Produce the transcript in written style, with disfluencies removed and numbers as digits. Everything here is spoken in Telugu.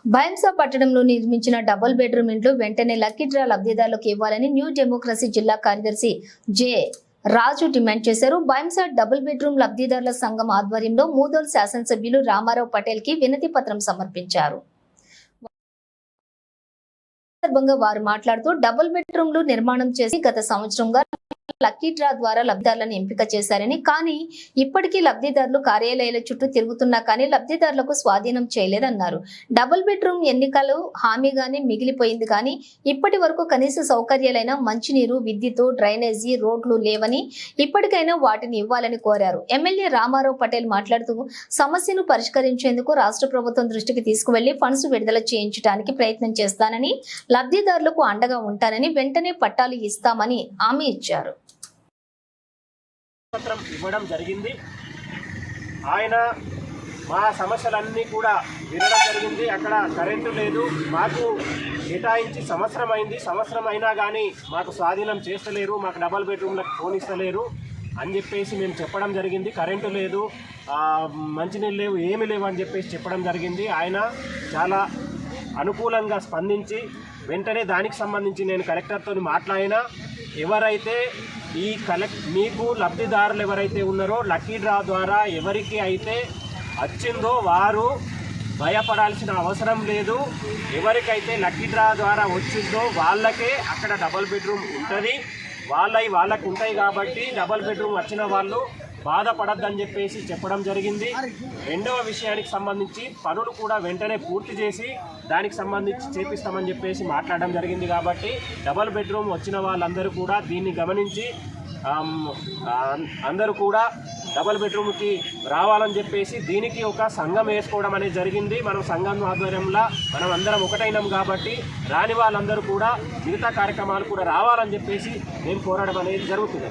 భైంసా పట్టణంలో నిర్మించిన డబుల్ బెడ్రూమ్ ఇండ్లు వెంటనే లక్కీ డ్రా లబ్ధిదారులకు ఇవ్వాలని న్యూ డెమోక్రసీ జిల్లా కార్యదర్శి జె రాజు డిమాండ్ చేశారు. భైంసా డబుల్ బెడ్రూమ్ లబ్ధిదారుల సంఘం ఆధ్వర్యంలో మూదోల్ శాసనసభ్యులు రామారావు పటేల్ కి వినతి పత్రం సమర్పించారు. సందర్భంగా వారు మాట్లాడుతూ డబుల్ బెడ్రూమ్లు నిర్మాణం చేసి గత సంవత్సరంగా లక్కీ డ్రా ద్వారా లబ్ధిదారులను ఎంపిక చేశారని, కానీ ఇప్పటికీ లబ్ధిదారులు కార్యాలయాల చుట్టూ తిరుగుతున్నా కానీ లబ్ధిదారులకు స్వాధీనం చేయలేదన్నారు. డబుల్ బెడ్రూమ్ ఎన్నికలు హామీగానే మిగిలిపోయింది కానీ ఇప్పటి వరకు కనీస సౌకర్యాలైన మంచినీరు, విద్యుత్, డ్రైనేజీ, రోడ్లు లేవని ఇప్పటికైనా వాటిని ఇవ్వాలని కోరారు. ఎమ్మెల్యే రామారావు పటేల్ మాట్లాడుతూ సమస్యను పరిష్కరించేందుకు రాష్ట్ర ప్రభుత్వం దృష్టికి తీసుకువెళ్లి ఫండ్స్ విడుదల చేయించడానికి ప్రయత్నం చేస్తానని, లబ్ధిదారులకు అండగా ఉంటానని, వెంటనే పట్టాలు ఇస్తామని హామీ ఇచ్చారు. పత్రం ఇవ్వడం జరిగింది. ఆయన మా సమస్యలన్నీ కూడా వినడం జరిగింది. అక్కడ కరెంటు లేదు, మాకు కేటాయించి సంవత్సరం అయింది. సంవత్సరం అయినా కానీ మాకు స్వాధీనం చేస్తలేరు, మాకు డబల్ బెడ్రూమ్లకు ఫోన్ ఇస్తలేరు అని చెప్పేసి మేము చెప్పడం జరిగింది. కరెంటు లేదు, మంచినీళ్ళు లేవు, ఏమి లేవు అని చెప్పేసి చెప్పడం జరిగింది. ఆయన చాలా అనుకూలంగా స్పందించి వెంటనే దానికి సంబంధించి నేను కలెక్టర్తో మాట్లాడినా, ఎవరైతే ఈ మీకు లబ్ధిదారులు ఎవరైతే ఉన్నారో లక్కీ డ్రా ద్వారా ఎవరికి అయితే వచ్చిందో వారు భయపడాల్సిన అవసరం లేదు. ఎవరికైతే లక్కీ డ్రా ద్వారా వచ్చిందో వాళ్ళకే అక్కడ డబుల్ బెడ్రూమ్ ఉంటుంది. వాళ్ళకు ఉంటాయి కాబట్టి డబుల్ బెడ్రూమ్ వచ్చిన వాళ్ళు బాధపడద్దని చెప్పేసి చెప్పడం జరిగింది. రెండవ విషయానికి సంబంధించి పనులు కూడా వెంటనే పూర్తి చేసి దానికి సంబంధించి చేపిస్తామని చెప్పేసి మాట్లాడడం జరిగింది. కాబట్టి డబుల్ బెడ్రూమ్ వచ్చిన వాళ్ళందరూ కూడా దీన్ని గమనించి అందరూ కూడా డబుల్ బెడ్రూమ్కి రావాలని చెప్పేసి దీనికి ఒక సంఘం వేసుకోవడం అనేది జరిగింది. మనం సంఘం ఆధ్వర్యంలో మనం అందరం ఒకటైనాం కాబట్టి రాని వాళ్ళందరూ కూడా మిగతా కార్యక్రమాలు కూడా రావాలని చెప్పేసి మేము కోరడం అనేది జరుగుతుంది.